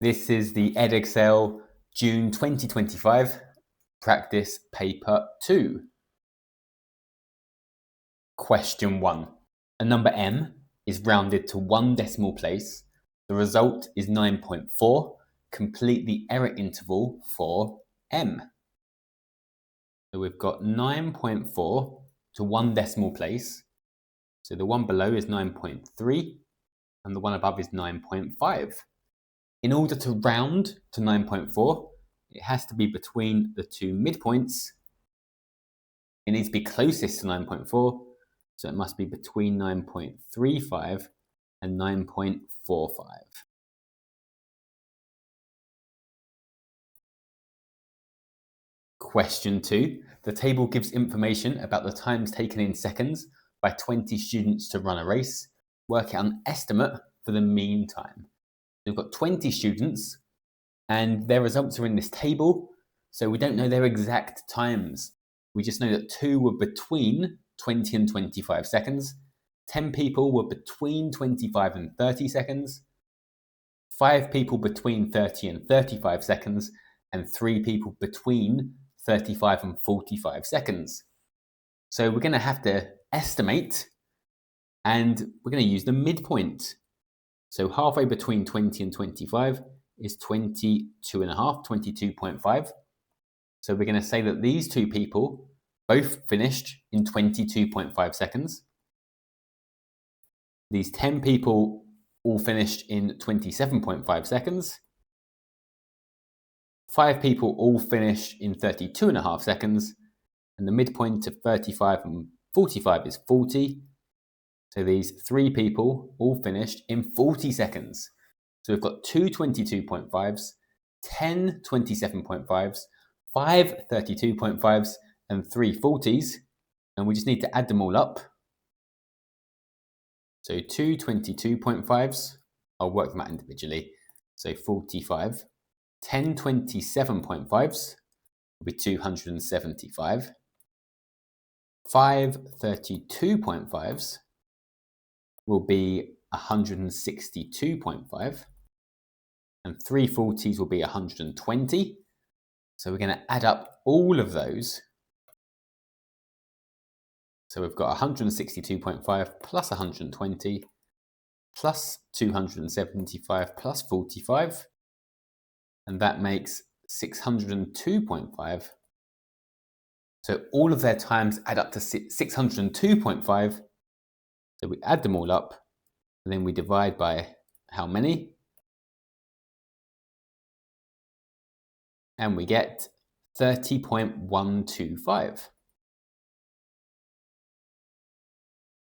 This is the Edexcel June 2025 practice paper 2. Question 1. A number m is rounded to one decimal place. The result is 9.4. Complete the error interval for m. So we've got 9.4 to one decimal place. So the one below is 9.3 and the one above is 9.5. In order to round to 9.4, it has to be between the two midpoints. It needs to be closest to 9.4, so it must be between 9.35 and 9.45. Question 2. The table gives information about the times taken in seconds by 20 students to run a race. Work out an estimate for the mean time. We've got 20 students and their results are in this table, so we don't know their exact times. We just know that 2 were between 20 and 25 seconds, 10 people were between 25 and 30 seconds, 5 people between 30 and 35 seconds, and 3 people between 35 and 45 seconds. So we're going to have to estimate, and we're going to use the midpoint. So halfway between 20 and 25 is 22.5. So we're going to say that these two people both finished in 22.5 seconds. These 10 people all finished in 27.5 seconds. 5 people all finished in 32.5 seconds. And the midpoint of 35 and 45 is 40. So these 3 people all finished in 40 seconds. So we've got 2 22.5s, 10 27.5s, 5 32.5s, and 3 40s. And we just need to add them all up. So 2 22.5s, I'll work them out individually. So 45. 10 27.5s will be 275. 5 32.5s will be 162.5, and 3 40s will be 120. So we're going to add up all of those. So we've got 162.5 plus 120 plus 275 plus 45, and that makes 602.5. So all of their times add up to 602.5. So we add them all up, and then we divide by how many? And we get 30.125.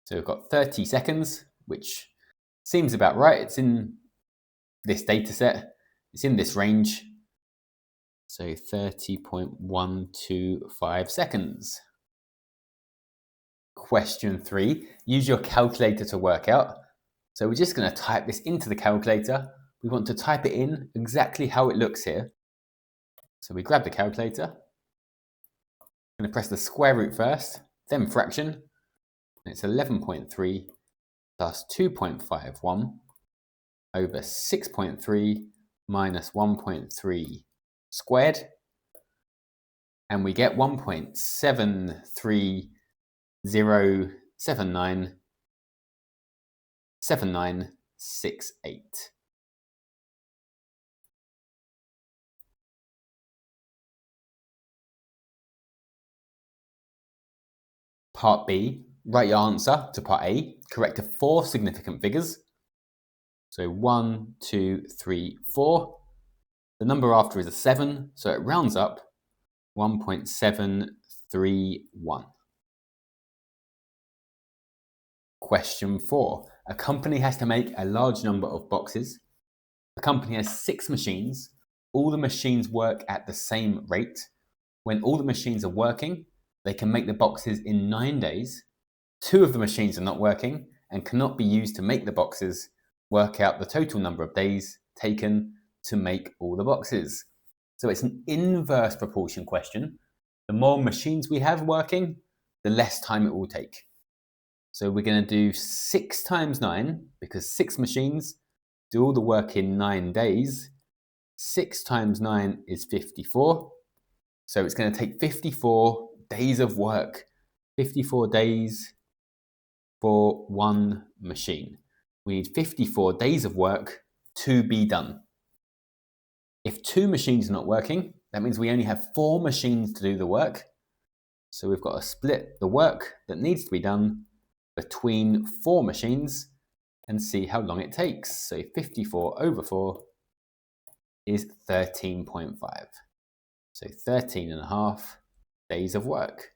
So we've got 30 seconds, which seems about right. It's in this data set. It's in this range. So 30.125 seconds. Question 3, use your calculator to work out. So we're just going to type this into the calculator. We want to type it in exactly how it looks here. So we grab the calculator. I'm going to press the square root first, then fraction. And it's 11.3 plus 2.51 over 6.3 minus 1.3 squared. And we get 1.73796968. Part B, write your answer to part A, correct to 4 significant figures. So 1, 2, 3, 4. The number after is a 7, so it rounds up 1.731. Question 4. A company has to make a large number of boxes. The company has 6 machines. All the machines work at the same rate. When all the machines are working, they can make the boxes in 9 days. 2 of the machines are not working and cannot be used to make the boxes. Work out the total number of days taken to make all the boxes. So it's an inverse proportion question. The more machines we have working, the less time it will take. So we're going to do 6 times 9, because 6 machines do all the work in 9 days. 6 times 9 is 54. So it's going to take 54 days of work. 54 days for one machine. We need 54 days of work to be done. If 2 machines are not working, that means we only have 4 machines to do the work. So we've got to split the work that needs to be done between 4 machines and see how long it takes. So 54 over 4 is 13.5. So 13.5 days of work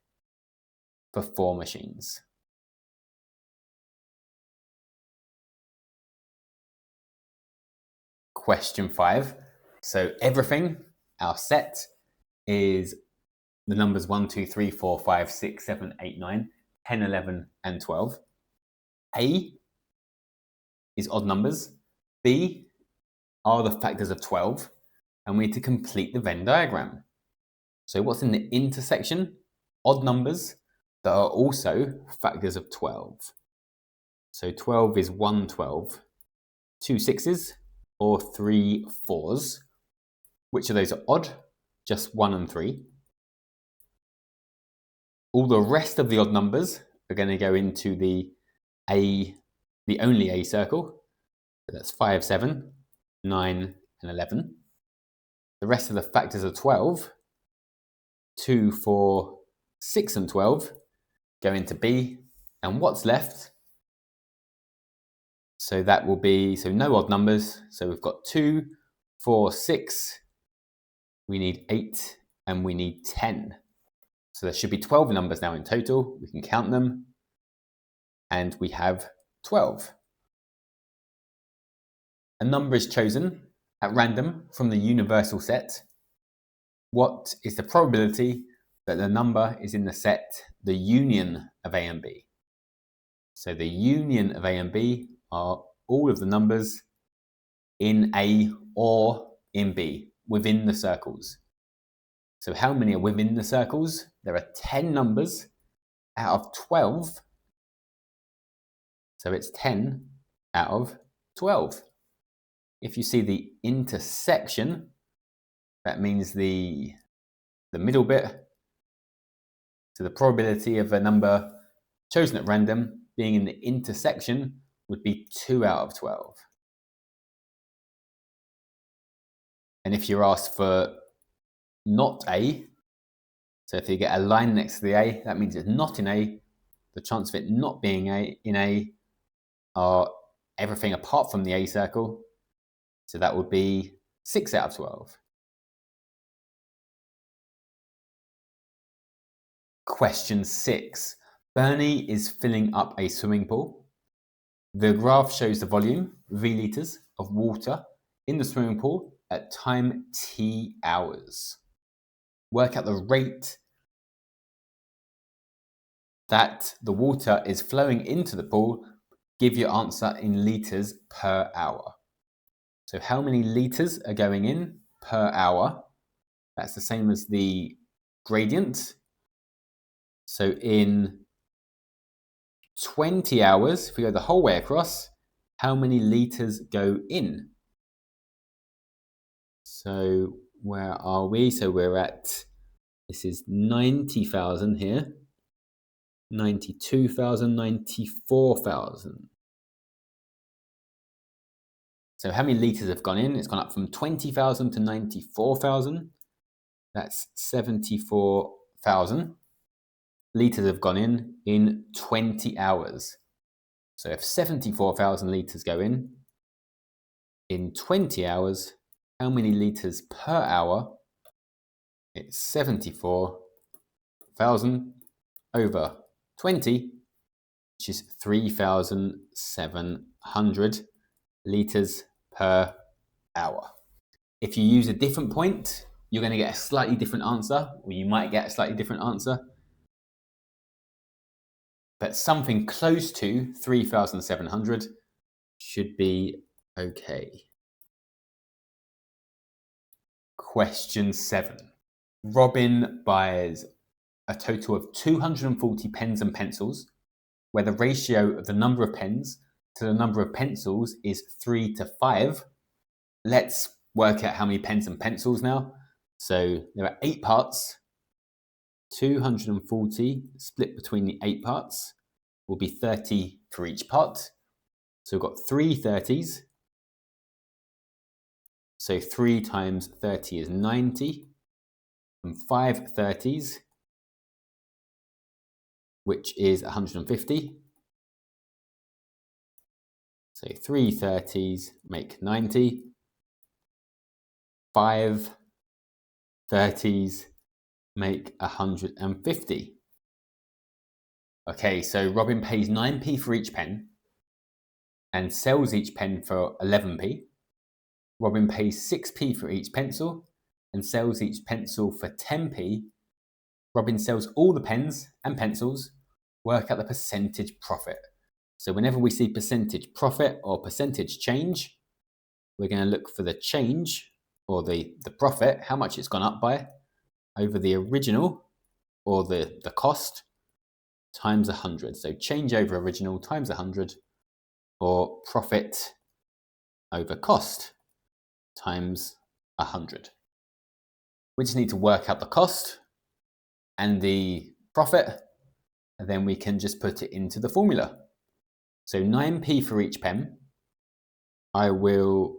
for 4 machines. Question 5. So everything, our set, is the numbers 1, 2, 3, 4, 5, 6, 7, 8, 9, 10, 11, and 12. A is odd numbers. B are the factors of 12. And we need to complete the Venn diagram. So what's in the intersection? Odd numbers that are also factors of 12. So 12 is 1 12, 2 6s, or 3 4s. Which of those are odd? Just 1 and 3. All the rest of the odd numbers are going to go into the only A circle. So that's 5, 7, 9, and 11. The rest of the factors of 12, 2, 4, 6, and 12, go into B. And what's left? So that will be, so no odd numbers. So we've got 2, 4, 6, we need 8, and we need 10. So there should be 12 numbers now in total. We can count them. And we have 12. A number is chosen at random from the universal set. What is the probability that the number is in the set, the union of A and B? So the union of A and B are all of the numbers in A or in B, within the circles. So how many are within the circles? There are 10 numbers out of 12. So it's 10 out of 12. If you see the intersection, that means the middle bit. So the probability of a number chosen at random being in the intersection would be 2 out of 12. And if you're asked for not A, so if you get a line next to the A, that means it's not in A. The chance of it not being in A are everything apart from the A circle. So that would be 6 out of 12. Question 6. Bernie is filling up a swimming pool. The graph shows the volume, V liters, of water in the swimming pool at time t hours. Work out the rate that the water is flowing into the pool. Give your answer in liters per hour. So how many liters are going in per hour? That's the same as the gradient. So in 20 hours, if we go the whole way across, how many liters go in? So where are we? So we're at, this is 90,000 here, 92,000, 94,000. So how many liters have gone in? It's gone up from 20,000 to 94,000. That's 74,000 liters have gone in 20 hours. So if 74,000 liters go in 20 hours, how many liters per hour? It's 74,000 over 20, which is 3,700 liters per hour. If you use a different point, you're going to get a slightly different answer, or you might get a slightly different answer. But something close to 3,700 should be okay. Question 7. Robin buys a total of 240 pens and pencils, where the ratio of the number of pens to the number of pencils is 3 to 5. Let's work out how many pens and pencils now. So there are 8 parts. 240 split between the 8 parts will be 30 for each part. So we've got 3 30s. So 3 times 30 is 90. And 5 30s, which is 150. So 3 30s make 90. 5 30s make 150. Okay, so Robin pays 9p for each pen and sells each pen for 11p. Robin pays 6p for each pencil and sells each pencil for 10p. Robin sells all the pens and pencils. Work out the percentage profit. So whenever we see percentage profit or percentage change, we're going to look for the change or the profit, how much it's gone up by, over the original or the cost times 100. So change over original times 100, or profit over cost times 100. We just need to work out the cost and the profit, and then we can just put it into the formula. So 9p for each pen. It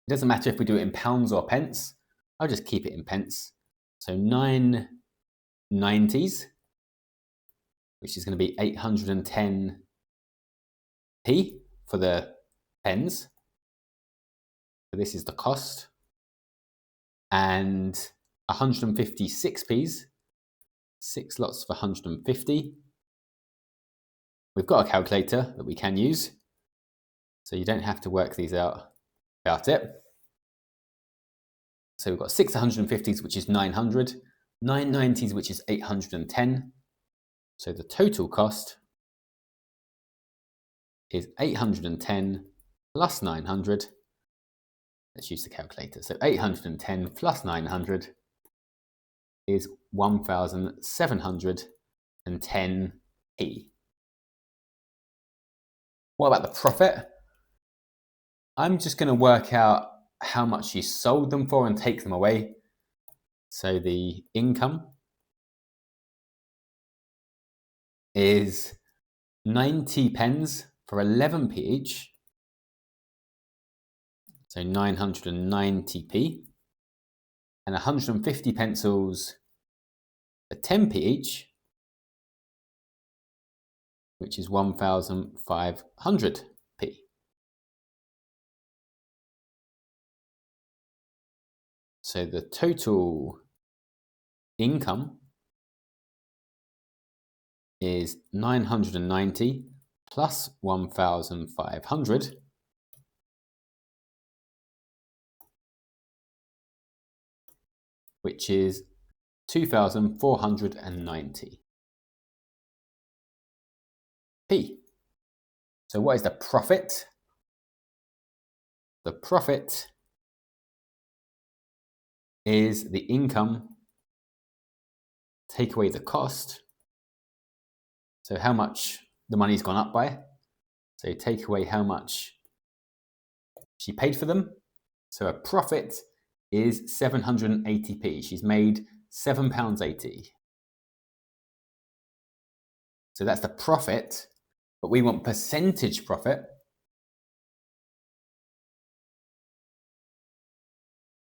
doesn't matter if we do it in pounds or pence, I'll just keep it in pence. So 9 90s, which is going to be 810p for the pens. So this is the cost. And 156p's, 6 lots for 150. We've got a calculator that we can use, so you don't have to work these out about it. So we've got 6 150s, which is 900, 9 90s, which is 810. So the total cost is 810 plus 900. Let's use the calculator. So 810 plus 900 is 1,710p. What about the profit? I'm just going to work out how much you sold them for and take them away. So the income is 90 pens for 11p each. So 990p. And 150 pencils for 10p each, which is 1,500p. So the total income is 990 plus 1,500, which is 2,490p. So what is the profit? The profit is the income, take away the cost. So how much the money's gone up by. So take away how much she paid for them. So a profit is 780p. She's made £7.80. So that's the profit, but we want percentage profit.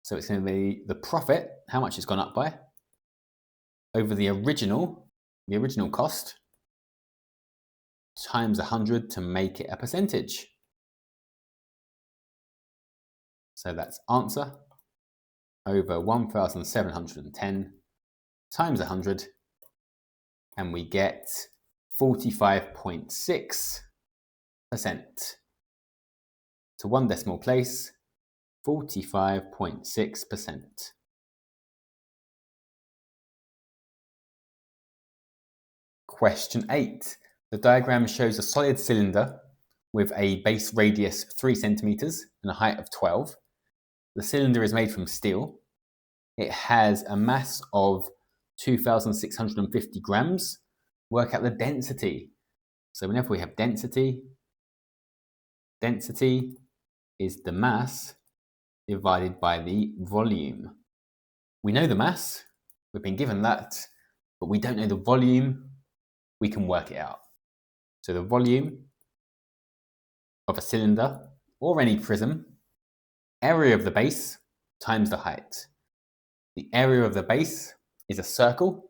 So it's going to be the profit, how much it's gone up by, over the original cost, times 100 to make it a percentage. So that's answer over 1,710 times 100, and we get 45.6%. To one decimal place, 45.6%. Question 8. The diagram shows a solid cylinder with a base radius 3 centimeters and a height of 12. The cylinder is made from steel. It has a mass of 2,650 grams. Work out the density. So whenever we have density is the mass divided by the volume. We know the mass, we've been given that, but we don't know the volume. We can work it out. So the volume of a cylinder or any prism, area of the base times the height. The area of the base is a circle,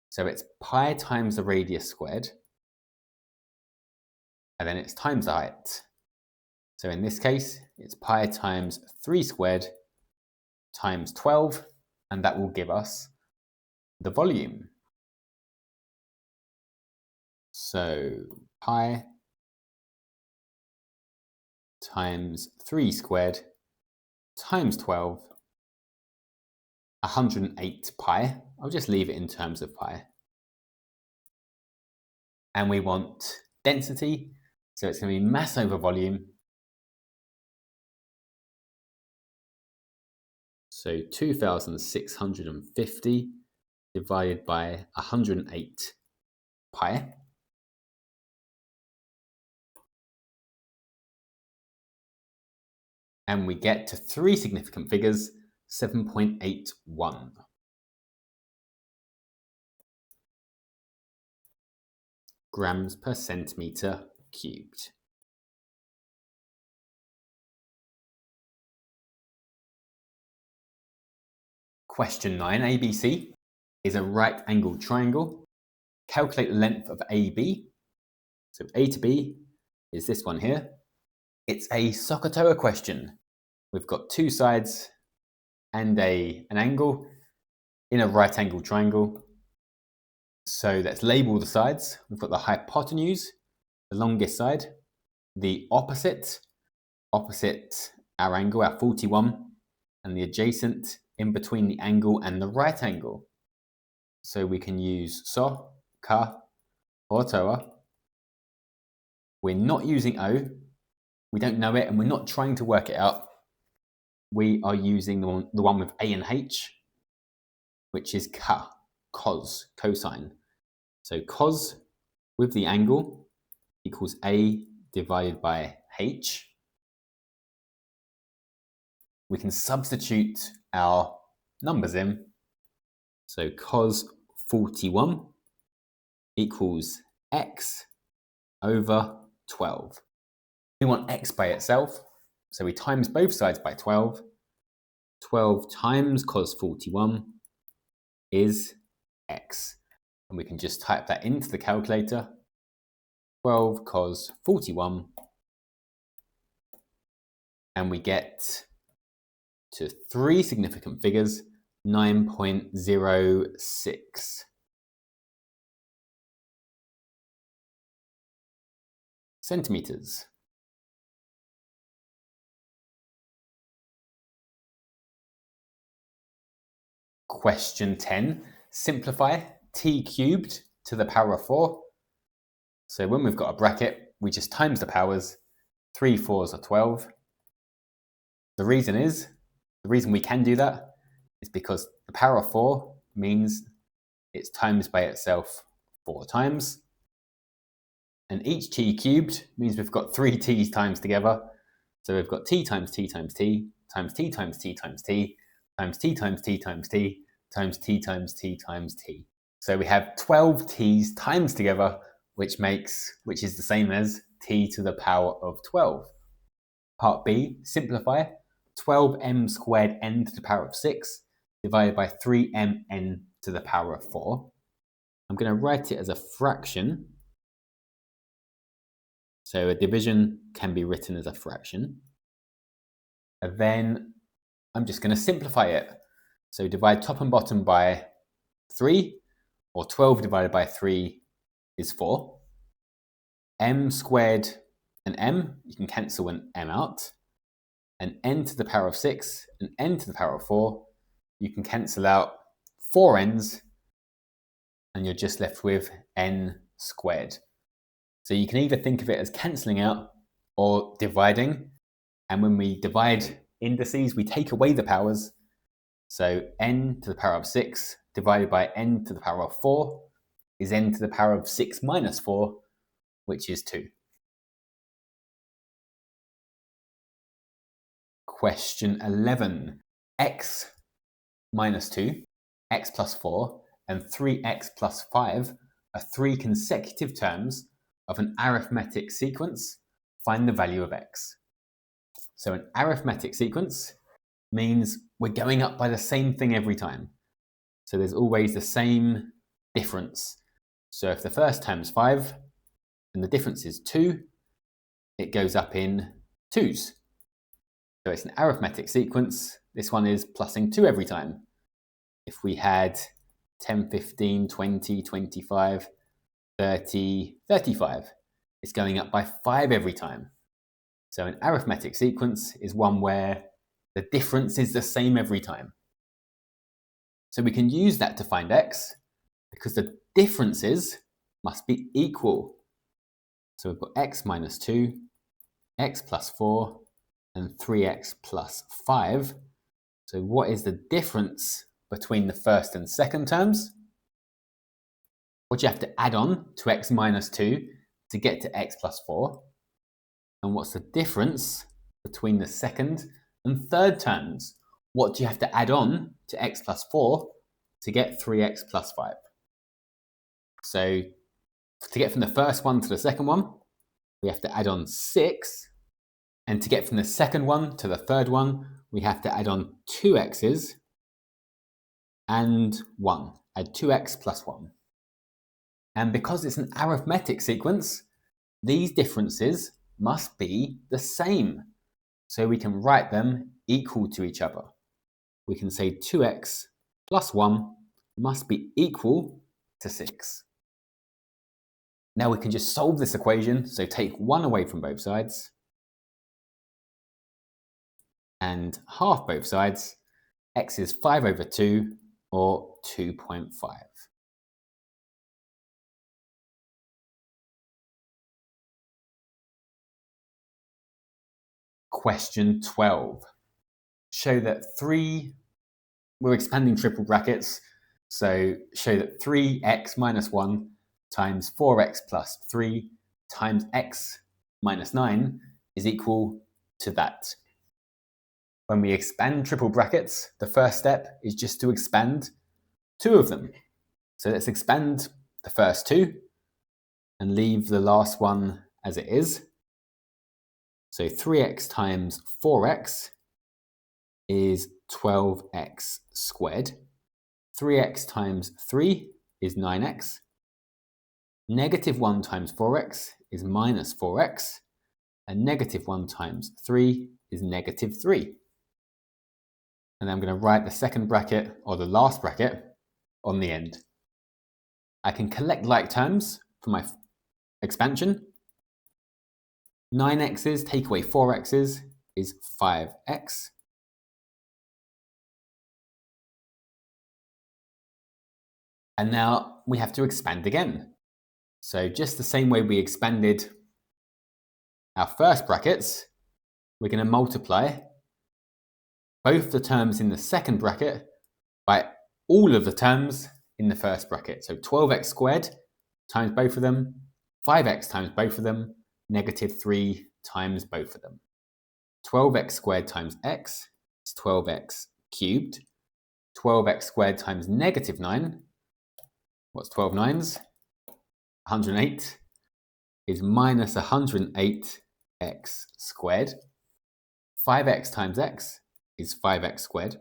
so it's pi times the radius squared, and then it's times the height. So in this case, it's pi times 3 squared times 12, and that will give us the volume. So pi times 3 squared times 12, 108 pi. I'll just leave it in terms of pi. And we want density, so it's going to be mass over volume. So 2,650 divided by 108 pi. And we get to 3 significant figures, 7.81. Grams per centimetre cubed. Question 9, ABC is a right-angled triangle. Calculate the length of AB. So A to B is this one here. It's a SOHCAHTOA question. We've got 2 sides and an angle in a right-angled triangle. So let's label the sides. We've got the hypotenuse, the longest side, the opposite our angle, our 41, and the adjacent in between the angle and the right angle. So we can use SOHCAHTOA. We're not using O. We don't know it, and we're not trying to work it out. We are using the one with A and H, which is cosine. So cos with the angle equals A divided by H. We can substitute our numbers in. So cos 41 equals x over 12. We want x by itself, so we times both sides by 12. 12 times cos 41 is x. And we can just type that into the calculator. 12 cos 41. And we get to 3 significant figures, 9.06. Centimeters. Question 10. Simplify t cubed to the power of 4. So when we've got a bracket, we just times the powers. 3 4s are 12. The reason we can do that is because the power of 4 means it's times by itself 4 times. And each t cubed means we've got 3 t's times together. So we've got t times t times t times t times t times t times t times t times t times t times t times t. So we have 12 t's times together, which is the same as t to the power of 12. Part B, simplify 12m squared n to the power of 6 divided by 3mn to the power of 4. I'm going to write it as a fraction. So a division can be written as a fraction. And then I'm just going to simplify it. So divide top and bottom by 3, or 12 divided by 3 is 4. M squared and m, you can cancel an m out. And n to the power of 6 and n to the power of 4, you can cancel out 4 n's, and you're just left with n squared. So you can either think of it as cancelling out or dividing. And when we divide indices, we take away the powers. So n to the power of 6 divided by n to the power of 4 is n to the power of 6 minus 4, which is 2. Question 11. X minus 2, x plus 4, and 3x plus 5 are three consecutive terms of an arithmetic sequence. Find the value of x. So an arithmetic sequence means we're going up by the same thing every time. So there's always the same difference. So if the first term's 5 and the difference is 2, it goes up in 2's. So it's an arithmetic sequence. This one is plussing 2 every time. If we had 10, 15, 20, 25, 30, 35, it's going up by 5 every time. So an arithmetic sequence is one where the difference is the same every time. So we can use that to find x because the differences must be equal. So we've got x minus 2, x plus 4, and 3x plus 5. So what is the difference between the first and second terms? What do you have to add on to x minus 2 to get to x plus 4? And what's the difference between the second and third terms? What do you have to add on to x plus 4 to get 3x plus 5? So to get from the first one to the second one, we have to add on 6. And to get from the second one to the third one, we have to add on 2 x's and 1. Add 2x plus 1. And because it's an arithmetic sequence, these differences must be the same. So we can write them equal to each other. We can say 2x plus 1 must be equal to 6. Now we can just solve this equation. So take 1 away from both sides and half both sides. X is 5 over 2 or 2.5. Question 12. Show that we're expanding triple brackets, so show that 3x minus 1 times 4x plus 3 times x minus 9 is equal to that. When we expand triple brackets, the first step is just to expand 2 of them. So let's expand the first 2 and leave the last one as it is. So 3x times 4x is 12x squared. 3x times 3 is 9x. Negative 1 times 4x is minus 4x. And negative 1 times 3 is negative 3. And I'm going to write the second bracket, or the last bracket, on the end. I can collect like terms for my expansion. 9x's take away 4x's is 5x. And now we have to expand again. So just the same way we expanded our first brackets, we're going to multiply both the terms in the second bracket by all of the terms in the first bracket. So 12x squared times both of them, 5x times both of them, negative 3 times both of them. 12x squared times x is 12x cubed. 12x squared times negative 9, what's 12 nines? 108 is minus 108x squared. 5x times x is 5x squared.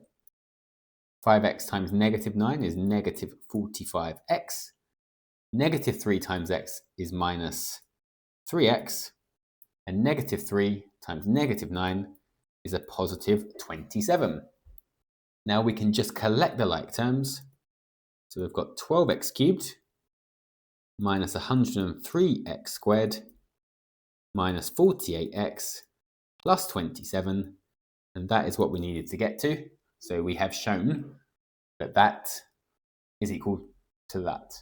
5x times negative 9 is negative 45x. Negative 3 times x is minus 3x. And negative 3 times negative 9 is a positive 27. Now we can just collect the like terms. So we've got 12x cubed minus 103x squared minus 48x plus 27. And that is what we needed to get to. So we have shown that that is equal to that.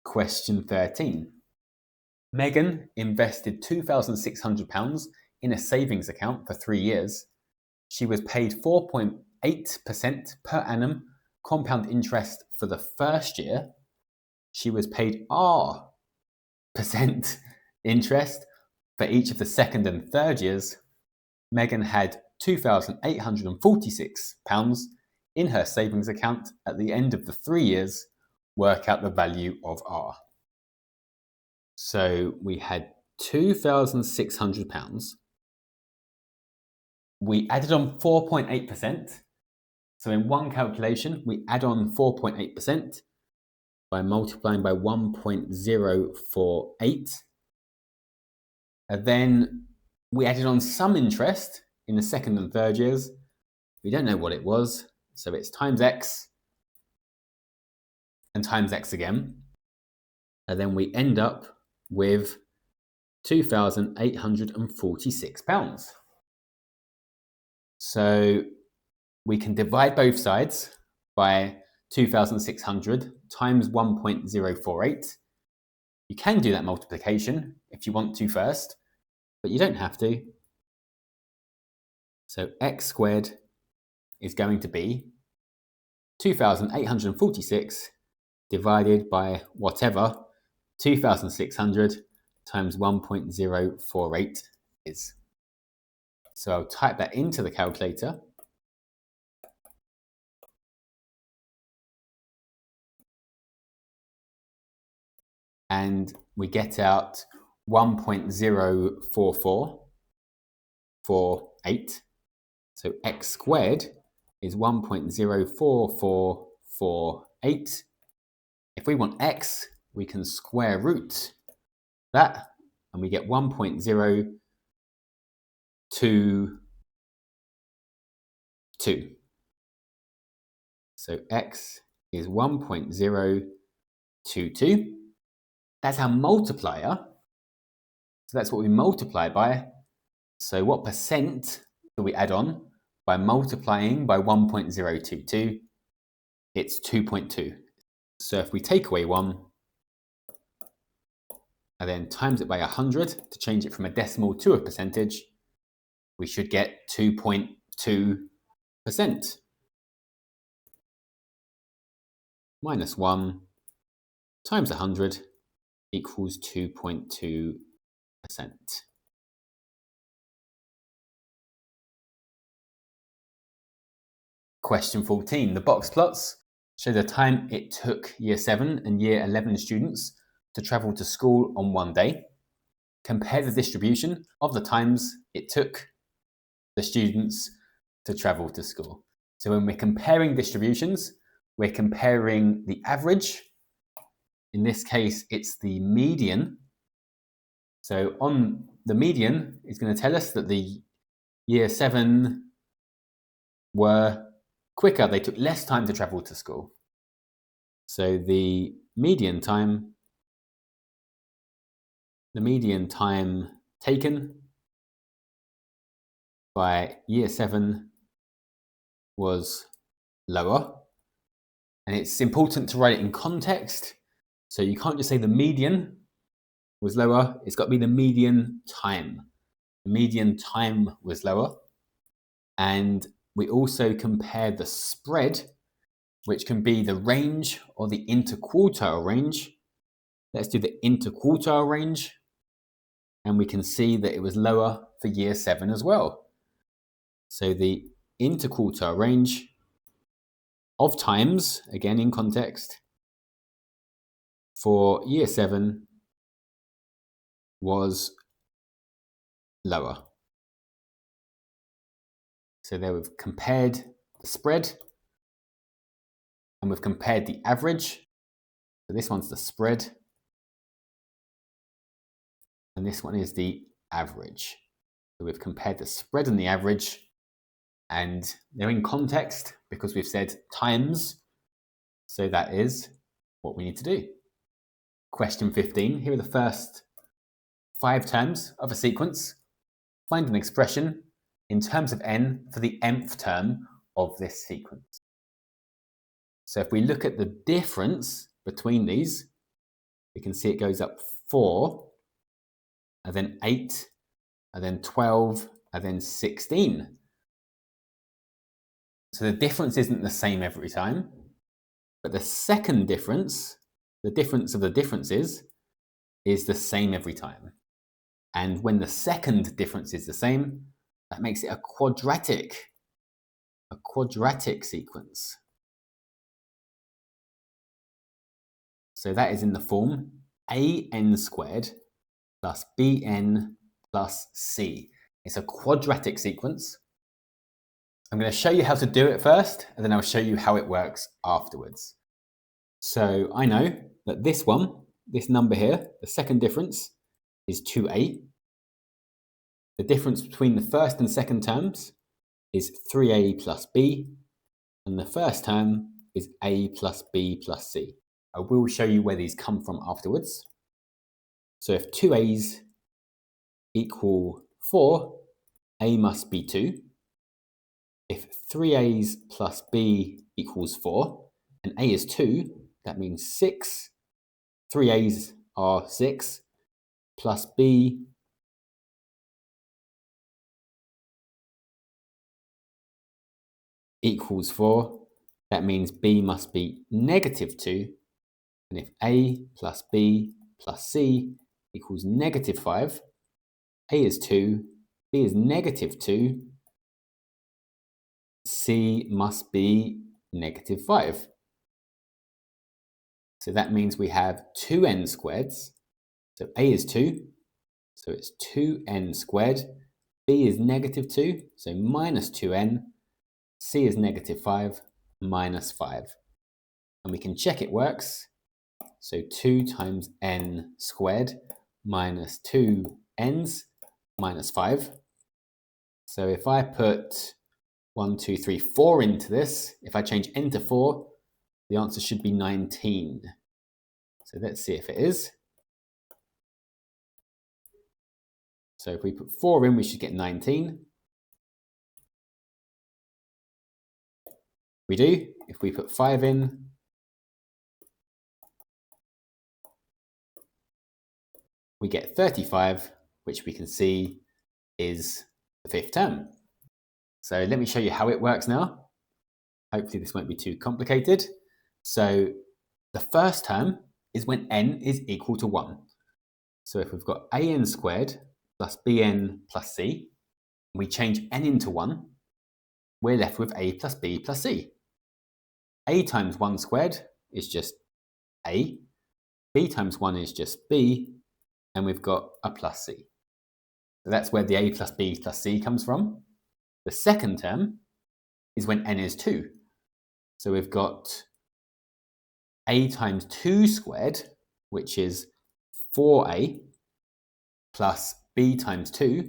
Question 13. Megan invested £2,600 in a savings account for 3 years. She was paid 4.8% per annum compound interest for the first year. She was paid R% interest for each of the second and third years. Megan had £2,846 in her savings account at the end of the 3 years. Work out the value of R. So we had £2,600. We added on 4.8%. So in one calculation, we add on 4.8% by multiplying by 1.048. And then we added on some interest in the second and third years. We don't know what it was, so it's times x and times x again. And then we end up with £2,846. So we can divide both sides by 2,600 times 1.048. You can do that multiplication if you want to first, but you don't have to. So x squared is going to be 2,846 divided by whatever 2,600 times 1.048 is. So I'll type that into the calculator. And we get out 1.04448. So x squared is 1.04448. If we want x, we can square root that, and we get 1.022. So x is 1.022. That's our multiplier. So that's what we multiply by. So what percent do we add on by multiplying by 1.022? It's 2.2. So if we take away 1 and then times it by 100 to change it from a decimal to a percentage, we should get 2.2%. Minus 1 times 100 equals 2.2%. Question 14. The box plots show the time it took Year 7 and Year 11 students to travel to school on one day. Compare the distribution of the times it took the students to travel to school. So when we're comparing distributions, we're comparing the average. In this case, it's the median. So on the median, it's going to tell us that the Year 7 were quicker. They took less time to travel to school. So the median time taken by Year 7 was lower. And it's important to write it in context. So you can't just say the median was lower. It's got to be the median time. The median time was lower. And we also compare the spread, which can be the range or the interquartile range. Let's do the interquartile range. And we can see that it was lower for Year 7 as well. So the interquartile range of times, again in context, for Year 7 was lower. So there we've compared the spread and we've compared the average. So this one's the spread and this one is the average. So we've compared the spread and the average, and they're in context because we've said times. So that is what we need to do. Question 15. Here are the first 5 terms of a sequence. Find an expression in terms of n for the nth term of this sequence. So if we look at the difference between these, we can see it goes up 4, and then 8, and then 12, and then 16. So the difference isn't the same every time, but the second difference, the difference of the differences, is the same every time. And when the second difference is the same, That makes it a quadratic sequence. So that is in the form an squared plus bn plus c. It's a quadratic sequence. I'm going to show you how to do it first, and then I'll show you how it works afterwards. So I know that this number here, the second difference, is 2a. The difference between the first and second terms is 3a plus b, and the first term is a plus b plus c. I will show you where these come from afterwards. So if 2a's equal 4, a must be 2. If 3a's plus b equals 4, and a is 2, that means 6. 3a's are 6, plus b equals 4. That means b must be negative 2. And if a plus b plus c equals negative 5, a is 2, b is negative 2, c must be negative 5. So that means we have 2n squareds. So a is 2, so it's 2n squared. B is negative 2, so minus 2n. C is negative 5, minus 5. And we can check it works. So 2 times n squared minus 2 n's minus 5. So if I put 1, 2, 3, 4 into this, if I change n to 4, the answer should be 19. So let's see if it is. So if we put 4 in, we should get 19. We do. If we put 5 in, we get 35, which we can see is the fifth term. So let me show you how it works now. Hopefully this won't be too complicated. So the first term is when n is equal to 1. So if we've got an squared plus bn plus c, we change n into 1, we're left with a plus b plus c. A times 1 squared is just a, b times 1 is just b, and we've got a plus c. So that's where the a plus b plus c comes from. The second term is when n is 2. So we've got a times 2 squared, which is 4a, plus b times 2,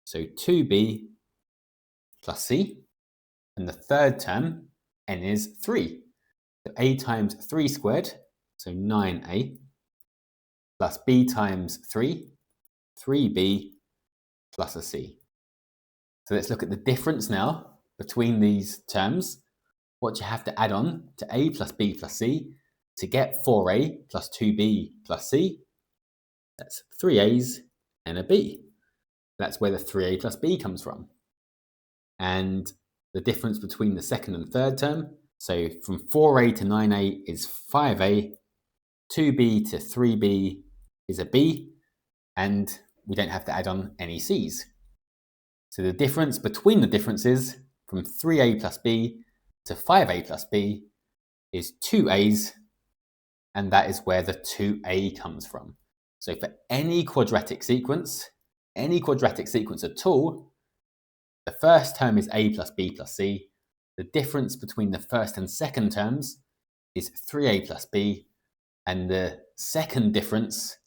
so 2b plus c. And the third term, n is 3. So a times 3 squared, so 9a, plus b times 3, 3b, plus a c. So let's look at the difference now between these terms. What you have to add on to a plus b plus c to get 4a plus 2b plus c. That's 3a's and a b. That's where the 3a plus b comes from. And the difference between the second and third term, so from 4a to 9a is 5a, 2b to 3b is a b, and we don't have to add on any c's. So the difference between the differences from 3a plus b to 5a plus b is 2a's, and that is where the 2a comes from. So for any quadratic sequence at all, the first term is a plus b plus c. The difference between the first and second terms is 3a plus b, and the second difference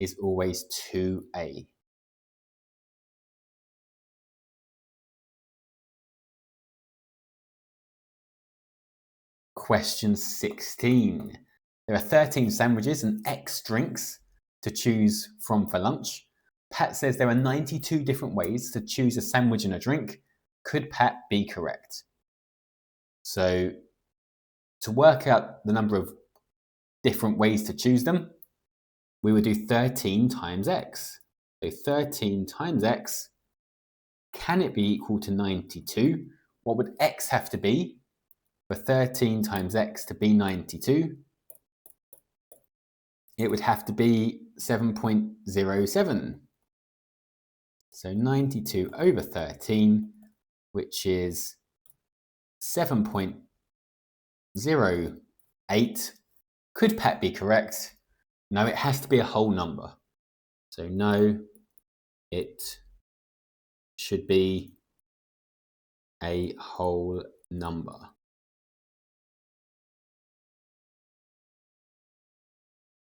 is always 2a. Question 16. There are 13 sandwiches and X drinks to choose from for lunch. Pat says there are 92 different ways to choose a sandwich and a drink. Could Pat be correct? So to work out the number of different ways to choose them, we would do 13 times X. So 13 times X, can it be equal to 92? What would X have to be for 13 times X to be 92? It would have to be 7.07. So 92 over 13, which is 7.08. Could Pat be correct? No, it has to be a whole number. So no, it should be a whole number.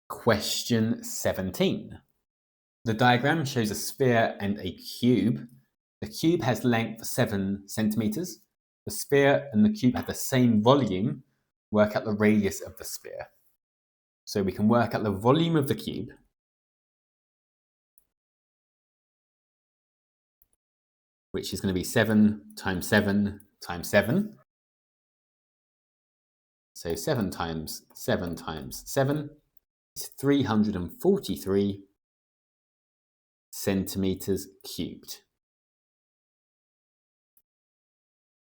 Question 17. The diagram shows a sphere and a cube. The cube has length 7 centimeters. The sphere and the cube have the same volume. Work out the radius of the sphere. So we can work out the volume of the cube, which is going to be 7 times 7 times 7. So 7 times 7 times 7 is 343 centimeters cubed.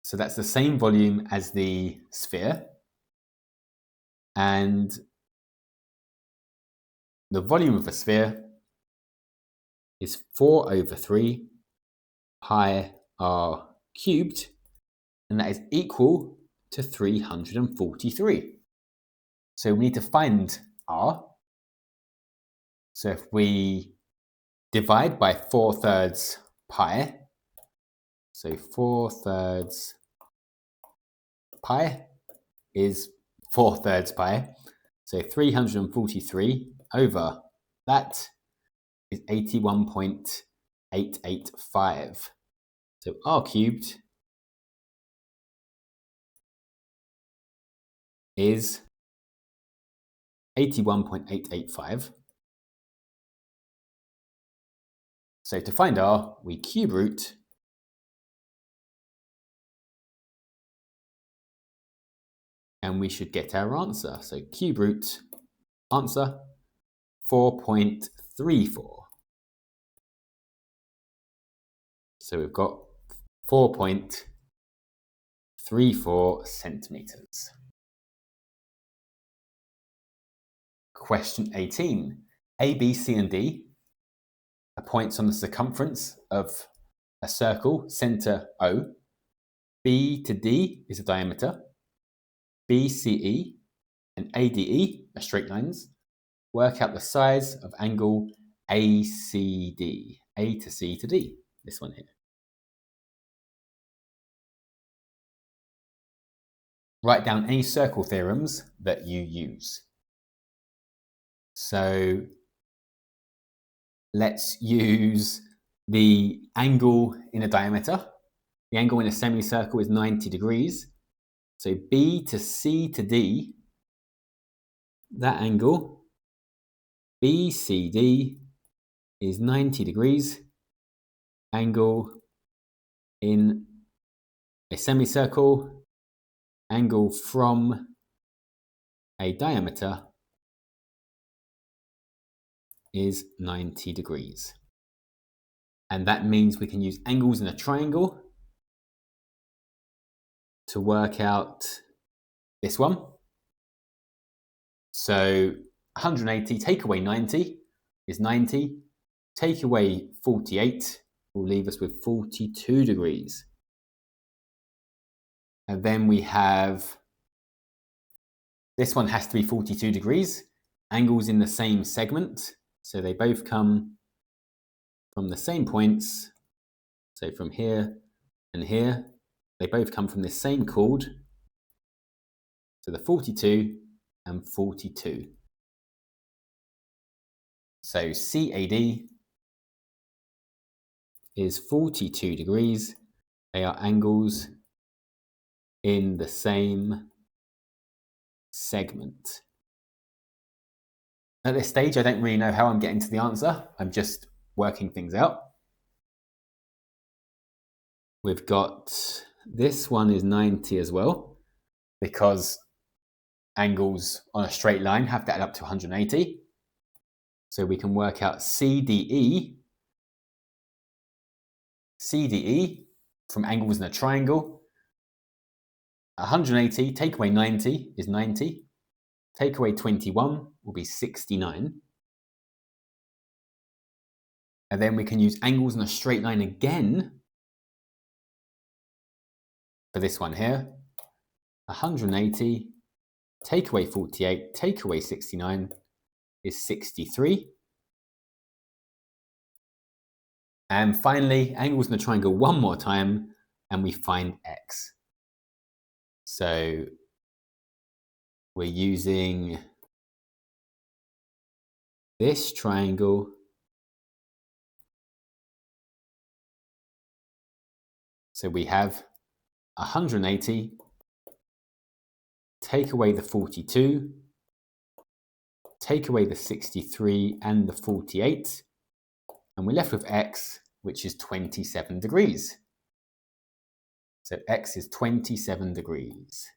So that's the same volume as the sphere. And the volume of a sphere is 4 over 3 pi r cubed, and that is equal to 343. So we need to find r. So if we divide by 4/3 pi, so 4/3 pi is 4/3 pi. So 343 over that is 81.885. So r cubed is 81.885. So to find r, we cube root and we should get our answer. So cube root, answer, 4.34. So we've got 4.34 centimeters. Question 18. A, B, C, and D are points on the circumference of a circle, center O. B to D is a diameter. BCE and ADE are straight lines. Work out the size of angle ACD. A to C to D, this one here. Write down any circle theorems that you use. So let's use the angle in a diameter. The angle in a semicircle is 90 degrees. So B to C to D, that angle, BCD, is 90 degrees. Angle in a semicircle, angle from a diameter is 90 degrees. And that means we can use angles in a triangle to work out this one. So 180, take away 90 is 90. Take away 48 will leave us with 42 degrees. And then we have, this one has to be 42 degrees. Angles in the same segment. So they both come from the same points. So from here and here, they both come from this same chord. So the 42 and 42. So CAD is 42 degrees. They are angles in the same segment. At this stage, I don't really know how I'm getting to the answer. I'm just working things out. We've got, this one is 90 as well, because angles on a straight line have to add up to 180. So we can work out CDE. CDE from angles in a triangle. 180, take away 90 is 90. Take away 21 will be 69. And then we can use angles in a straight line again for this one here. 180, take away 48, take away 69 is 63. And finally, angles in a triangle one more time, and we find x. So we're using this triangle so we have 180, take away the 42, take away the 63 and the 48, and we're left with x, which is 27 degrees. So x is 27 degrees.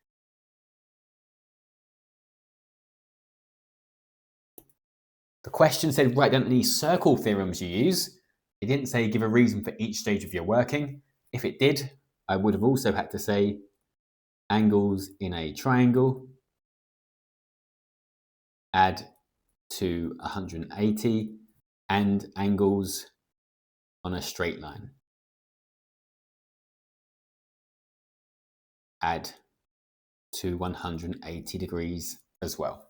The question said write down any circle theorems you use. It didn't say give a reason for each stage of your working. If it did, I would have also had to say angles in a triangle, add to 180, and angles on a straight line, add to 180 degrees as well.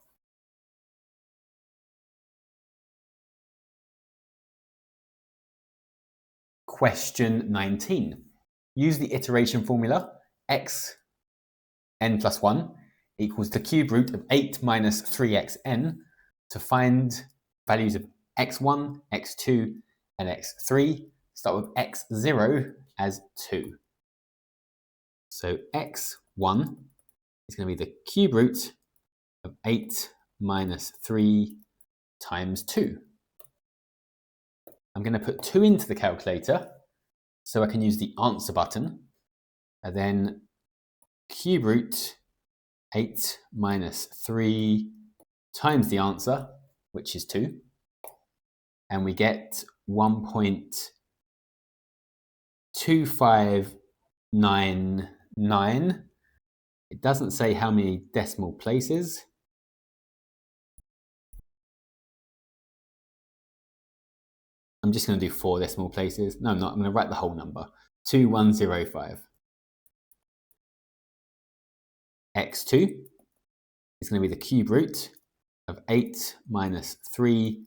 Question 19. Use the iteration formula x n plus 1 equals the cube root of 8 minus 3xn to find values of x1, x2, and x3. Start with x0 as 2. So x1 is going to be the cube root of 8 minus 3 times 2. I'm going to put 2 into the calculator so I can use the answer button, and then cube root 8 minus 3 times the answer, which is 2, and we get 1.2599. It doesn't say how many decimal places. I'm just going to do 4 decimal places. No, I'm not. I'm going to write the whole number. 2105. x2 is going to be the cube root of 8 minus 3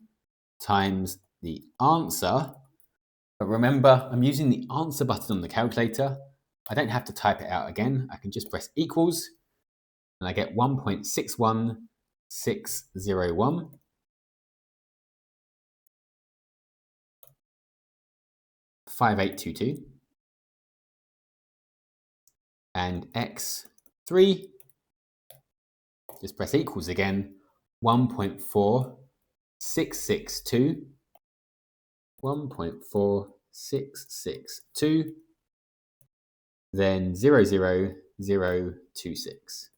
times the answer. But remember, I'm using the answer button on the calculator. I don't have to type it out again. I can just press equals, and I get 1.61601. $5,822, and x3, just press equals again, 1.4662, 1.4662, then 00026.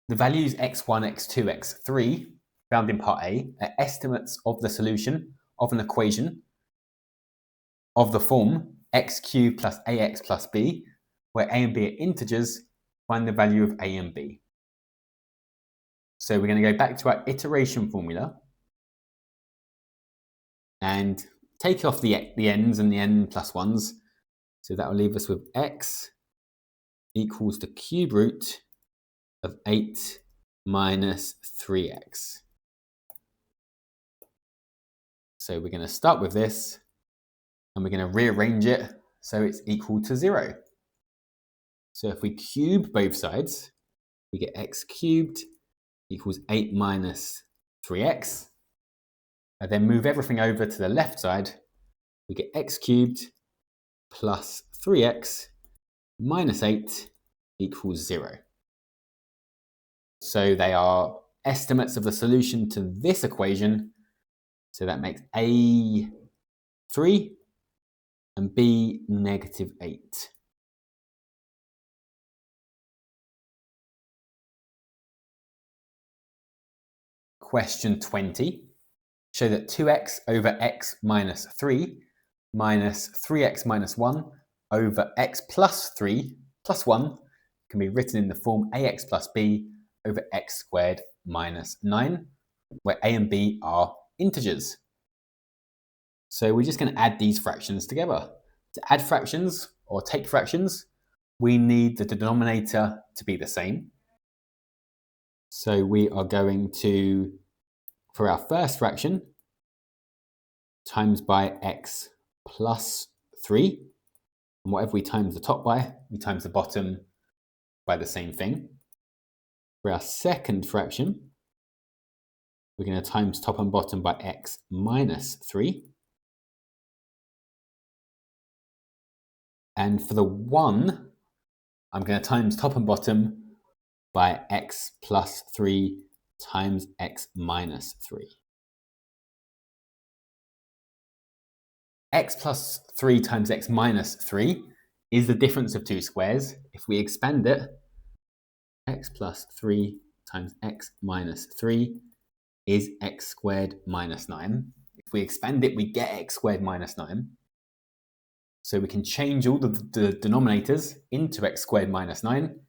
The values x1, x2, x3 found in part A are estimates of the solution of an equation of the form x cubed plus ax plus b, where a and b are integers. Find the value of a and b. So we're going to go back to our iteration formula and take off the n's and the n plus 1s. So that will leave us with x equals the cube root of 8 minus 3x. So we're going to start with this, and we're going to rearrange it so it's equal to 0. So if we cube both sides, we get x cubed equals 8 minus 3x. And then move everything over to the left side, we get x cubed plus 3x minus 8 equals 0. So they are estimates of the solution to this equation. So that makes a 3 and b negative 8. Question 20. show that 2x over x minus 3 minus 3x minus 1 over x plus 3 plus 1 can be written in the form ax plus b over x squared minus 9, where a and b are integers. So we're just going to add these fractions together. To add fractions or take fractions, we need the denominator to be the same. So we are going to, for our first fraction, times by x plus 3. And whatever we times the top by, we times the bottom by the same thing. For our second fraction, we're going to times top and bottom by x minus 3. And for the 1, I'm going to times top and bottom by x plus 3 times x minus 3. X plus 3 times x minus 3 is the difference of two squares. If we expand it, x plus 3 times x minus 3 is x squared minus 9. If we expand it, we get x squared minus 9. So we can change all the denominators into x squared minus 9.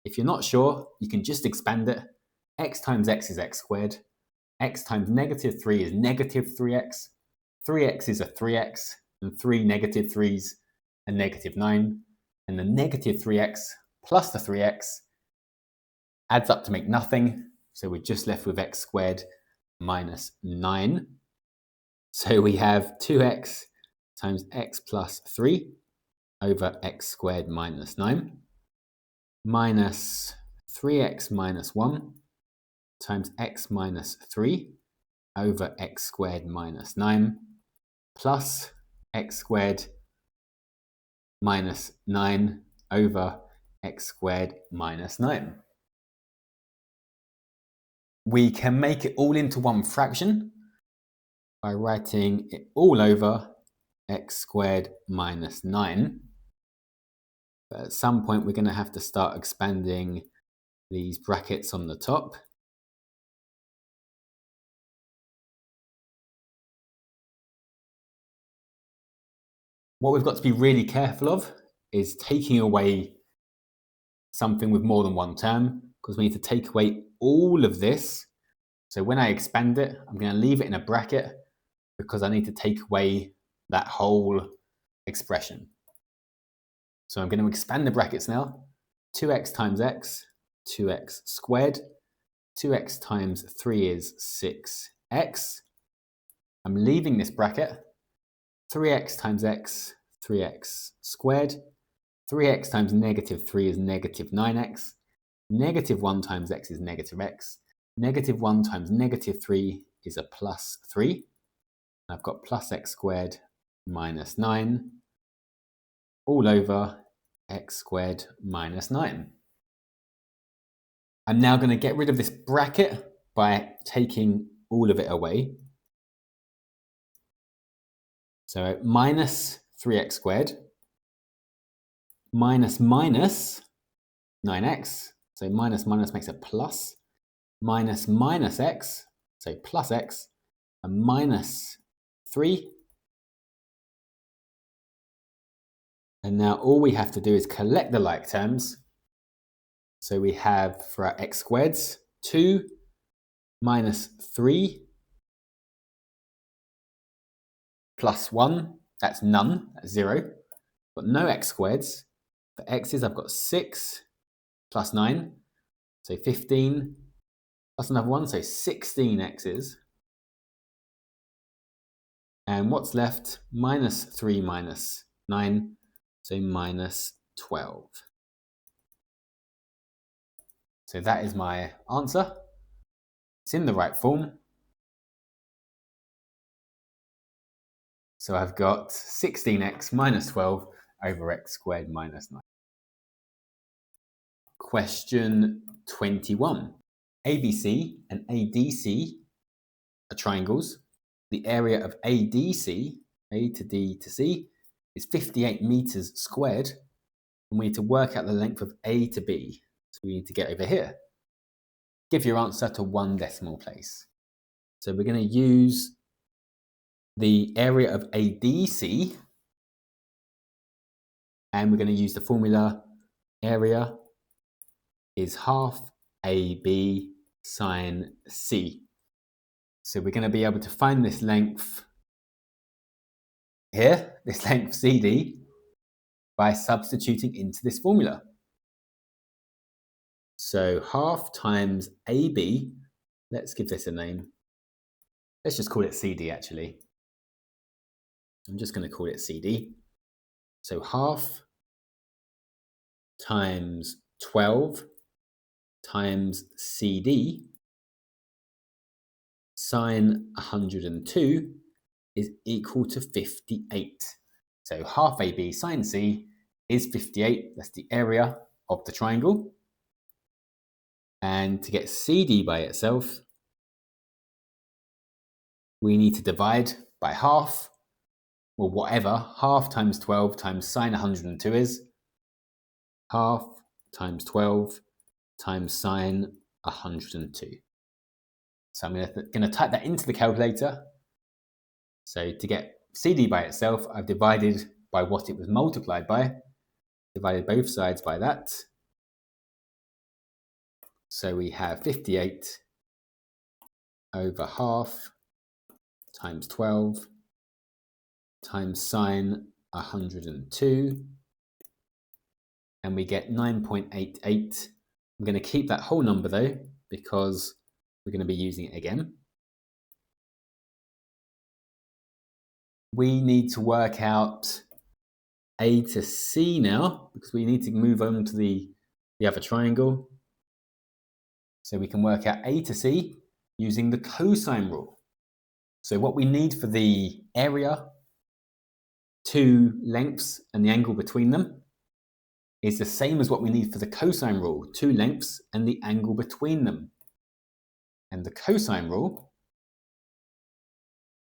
If you're not sure, you can just expand it. X times x is x squared. X times negative 3 is negative 3x. 3x is a 3x, and 3 negative 3's a negative 9. And the negative 3x plus the 3x adds up to make nothing. So we're just left with x squared minus 9. So we have 2x times x plus 3 over x squared minus 9 minus 3x minus 1 times x minus 3 over x squared minus 9 plus x squared minus 9 over x squared minus 9. We can make it all into one fraction by writing it all over x squared minus 9. But at some point, we're going to have to start expanding these brackets on the top. What we've got to be really careful of is taking away something with more than one term, because we need to take away all of this. So when I expand it, I'm going to leave it in a bracket because I need to take away that whole expression. So I'm going to expand the brackets now. 2x times x, 2x squared. 2x times 3 is 6x. I'm leaving this bracket. 3x times x, 3x squared. 3x times negative 3 is negative 9x. Negative 1 times x is negative x. Negative 1 times negative 3 is a plus 3. I've got plus x squared minus 9 all over x squared minus 9. I'm now going to get rid of this bracket by taking all of it away. So minus 3x squared minus minus 9x. So minus minus makes a plus. Minus minus x, so plus x, and minus 3. And now all we have to do is collect the like terms. So we have for our x squareds, 2 minus 3 plus 1, that's none, that's 0. Got no x squareds. For x's, I've got 6 plus 9, so 15, plus another 1, so 16 x's. And what's left? Minus 3 minus 9, so minus 12. So that is my answer. It's in the right form. So I've got 16x minus 12 over x squared minus 9. Question 21. ABC and ADC are triangles. The area of ADC, A to D to C, is 58 meters squared. And we need to work out the length of A to B. So we need to get over here. Give your answer to one decimal place. So we're going to use the area of ADC, and we're going to use the formula area is half AB sine C. So we're going to be able to find this length here, this length CD, by substituting into this formula. So half times AB, let's give this a name. Let's just call it CD actually. I'm just going to call it CD. So half times 12 times CD sine 102 is equal to 58. So half AB sine C is 58. That's the area of the triangle. And to get CD by itself, we need to divide by half, or whatever half times 12 times sine 102 is. Half times 12 times sine 102. So I'm going to type that into the calculator. So to get CD by itself, I've divided by what it was multiplied by, divided both sides by that. So we have 58 over half times 12 times sine 102, and we get 9.88. I'm going to keep that whole number though, because we're going to be using it again. We need to work out A to C now, because we need to move on to the other triangle. So we can work out A to C using the cosine rule. So what we need for the area, two lengths and the angle between them, is the same as what we need for the cosine rule, two lengths and the angle between them. And the cosine rule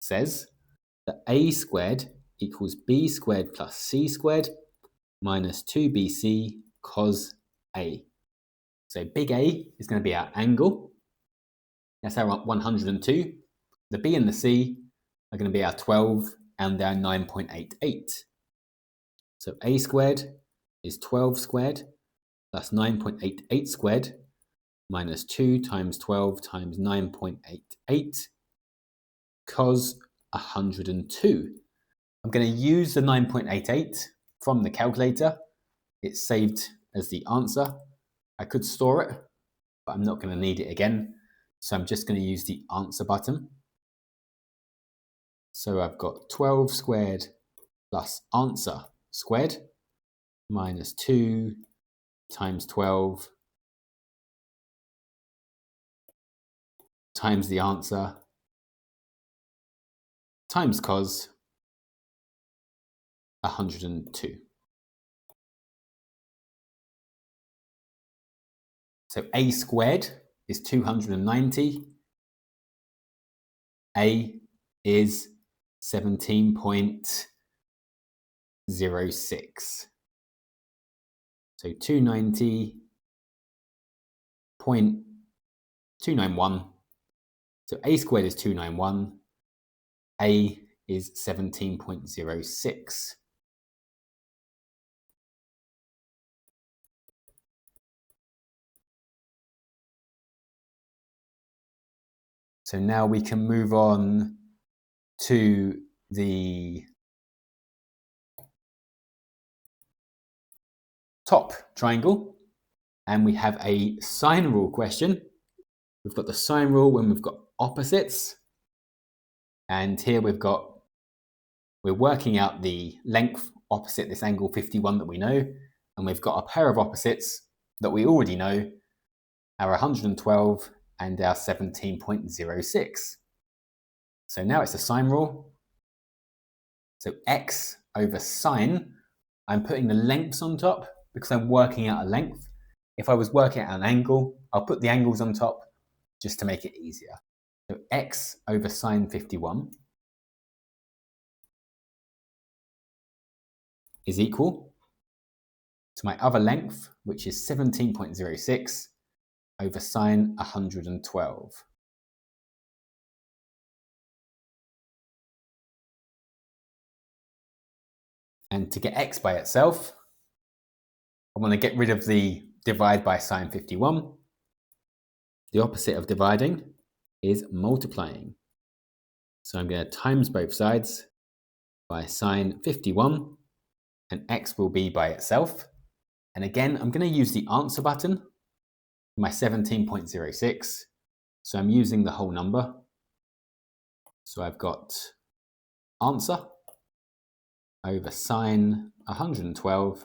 says that A squared equals B squared plus C squared minus 2BC cos A. So big A is going to be our angle. That's our 102. The B and the C are going to be our 12 and our 9.88. So A squared is 12 squared plus 9.88 squared minus 2 times 12 times 9.88 cos 102. I'm going to use the 9.88 from the calculator. It's saved as the answer. I could store it, but I'm not going to need it again. So I'm just going to use the answer button. So I've got 12 squared plus answer squared minus 2 times 12 times the answer times cos 102. So A squared is 290. A is 17.06. So 290.291. So A squared is 291. A is 17.06. So now we can move on to the top triangle, and we have a sine rule question. We've got the sine rule when we've got opposites, and here we're working out the length opposite this angle 51 that we know, and we've got a pair of opposites that we already know, our 112 and our 17.06. So now it's the sine rule. So x over sine, I'm putting the lengths on top because I'm working out a length. If I was working out an angle, I'll put the angles on top just to make it easier. So x over sine 51 is equal to my other length, which is 17.06 over sine 112. And to get x by itself, I want to get rid of the divide by sine 51. The opposite of dividing is multiplying. So I'm going to times both sides by sine 51, and x will be by itself. And again, I'm going to use the answer button for my 17.06. So I'm using the whole number. So I've got answer over sine 112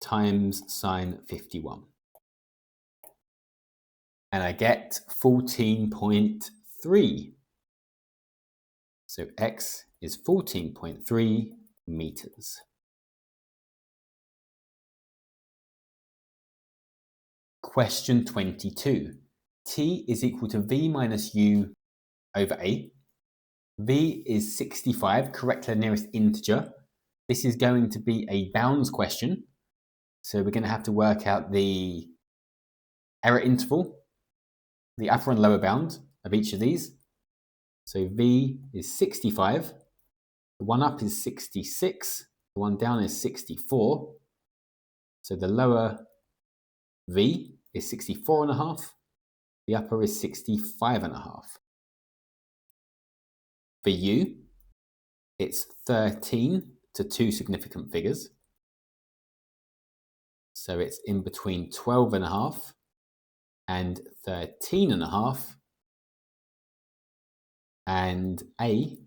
times sine 51. And I get 14.3. So x is 14.3 meters. Question 22. T is equal to v minus u over a. V is 65, correct to the nearest integer. This is going to be a bounds question. So we're going to have to work out the error interval, the upper and lower bound of each of these. So V is 65, the one up is 66, the one down is 64. So the lower V is 64.5, the upper is 65.5. For U, it's 13 to two significant figures. So it's in between 12.5 and 13.5. And A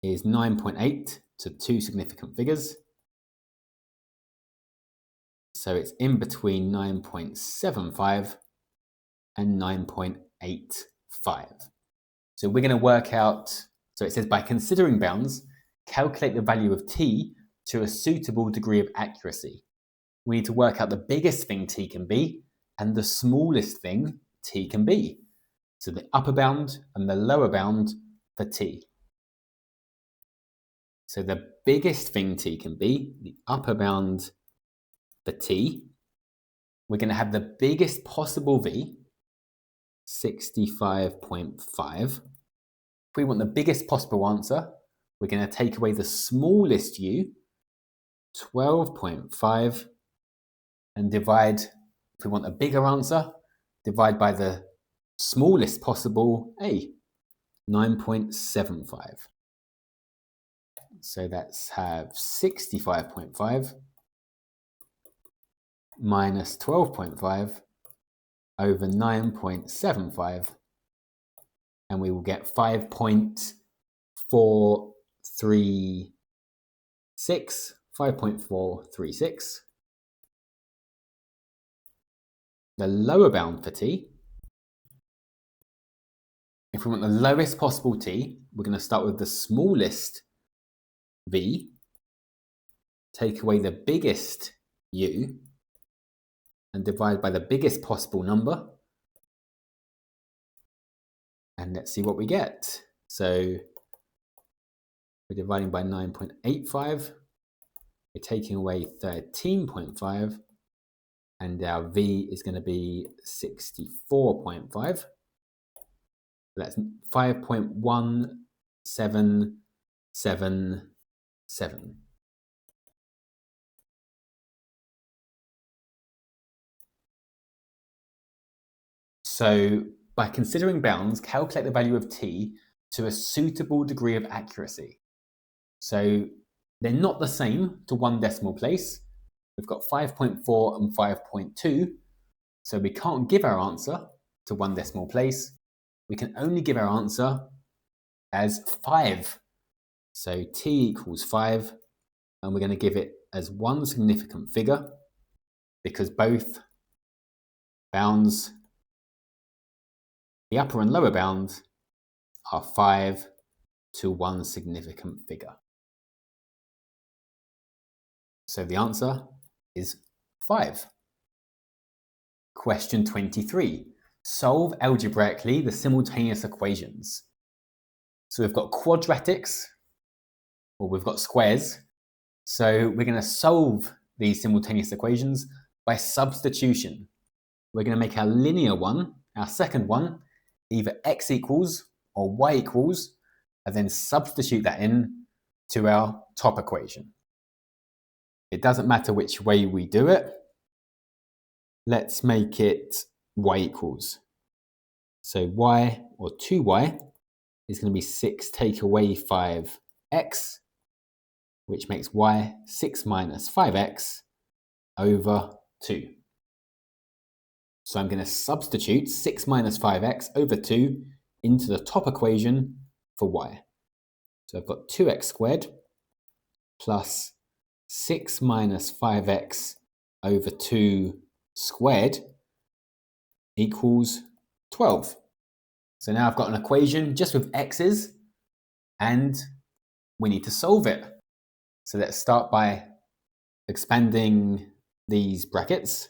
is 9.8 to two significant figures. So it's in between 9.75 and 9.85. So we're going to work out, so it says by considering bounds, calculate the value of t to a suitable degree of accuracy. We need to work out the biggest thing t can be and the smallest thing t can be. So the upper bound and the lower bound for t. So the biggest thing t can be, the upper bound for t, we're going to have the biggest possible v, 65.5. If we want the biggest possible answer, we're going to take away the smallest u, 12.5, and divide, if we want a bigger answer, divide by the smallest possible a, 9.75. So let's have 65.5 minus 12.5 over 9.75, and we will get 5.436. 5.436. The lower bound for t, if we want the lowest possible t, we're going to start with the smallest v, take away the biggest u, and divide by the biggest possible number. And let's see what we get. So we're dividing by 9.85. We're taking away 13.5. And our v is going to be 64.5. That's 5.1777. So by considering bounds, calculate the value of t to a suitable degree of accuracy. So they're not the same to one decimal place. We've got 5.4 and 5.2. So we can't give our answer to one decimal place. We can only give our answer as 5. So t equals 5, and we're going to give it as one significant figure because both bounds, the upper and lower bounds, are 5 to one significant figure. So the answer is 5. Question 23. Solve algebraically the simultaneous equations. So we've got quadratics, or we've got squares. So we're going to solve these simultaneous equations by substitution. We're going to make our linear one, our second one, either x equals or y equals, and then substitute that in to our top equation. It doesn't matter which way we do it. Let's make it y equals. So y, or 2y, is going to be 6 take away 5x, which makes y 6 minus 5x over 2. So I'm going to substitute 6 minus 5x over 2 into the top equation for y. So I've got 2x squared plus 6 minus 5x over 2 squared equals 12. So now I've got an equation just with x's, and we need to solve it. So let's start by expanding these brackets.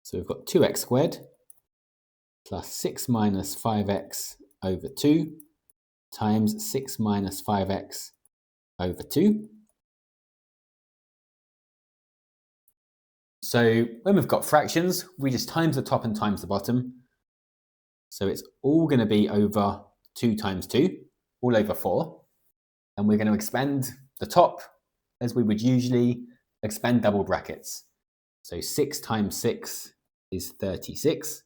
So we've got 2x squared plus 6 minus 5x over 2 times 6 minus 5x over 2. So when we've got fractions, we just times the top and times the bottom. So it's all going to be over 2 times 2, all over 4. And we're going to expand the top as we would usually expand double brackets. So 6 times 6 is 36.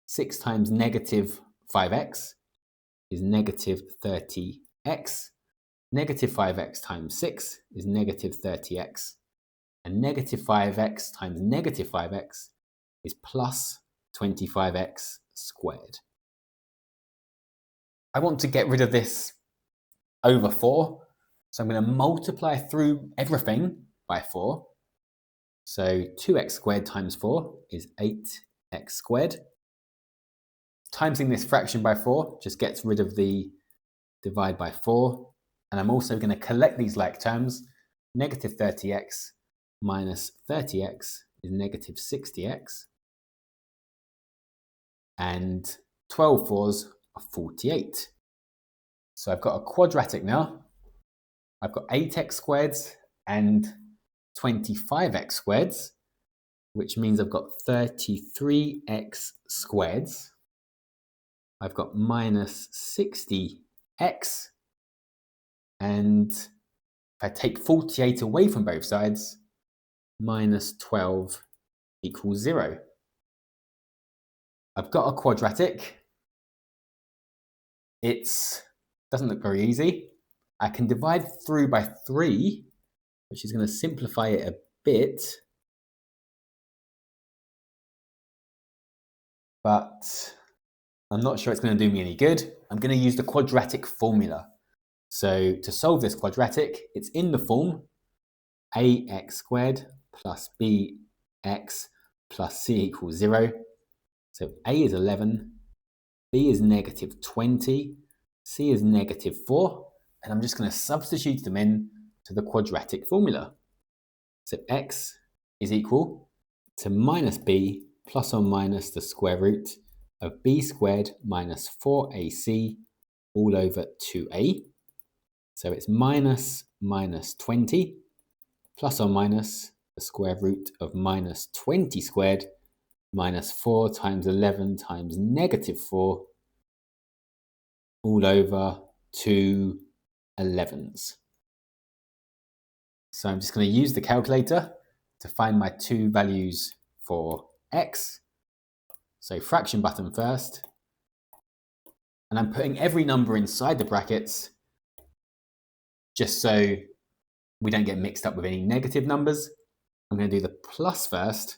6 times negative 5x is negative 30x. Negative 5x times 6 is negative 30x. And negative 5x times negative 5x is plus 25x squared. I want to get rid of this over 4, so I'm going to multiply through everything by 4. So 2x squared times 4 is 8x squared. Timesing this fraction by 4 just gets rid of the divide by 4. And I'm also going to collect these like terms. Negative 30x minus 30x is negative 60x. And 12 fours are 48. So I've got a quadratic now. I've got 8x squareds and 25x squareds, which means I've got 33x squareds. I've got minus 60x. And if I take 48 away from both sides, minus 12 equals 0. I've got a quadratic. It doesn't look very easy. I can divide through by 3, which is going to simplify it a bit. But I'm not sure it's going to do me any good. I'm going to use the quadratic formula. So to solve this quadratic, it's in the form ax squared plus bx plus c equals 0. So a is 11, b is negative 20, c is negative 4, and I'm just going to substitute them in to the quadratic formula. So x is equal to minus b plus or minus the square root of b squared minus 4ac all over 2a. So it's minus 20 plus or minus the square root of minus 20 squared minus 4 times 11 times negative 4 all over 2 11s. So I'm just going to use the calculator to find my two values for x. So fraction button first. And I'm putting every number inside the brackets just so we don't get mixed up with any negative numbers. I'm going to do the plus first.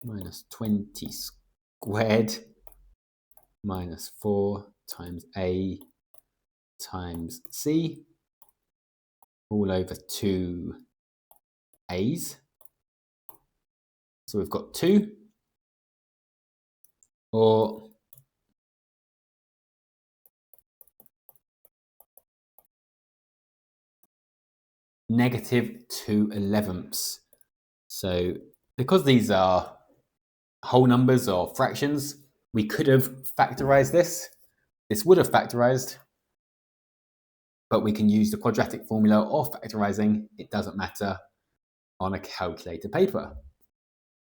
Minus 20 squared minus 4 times a times c all over 2 a's. So we've got 2, or negative 2 11ths. So because these are whole numbers or fractions, we could have factorized this. This would have factorized, but we can use the quadratic formula or factorizing. It doesn't matter on a calculator paper.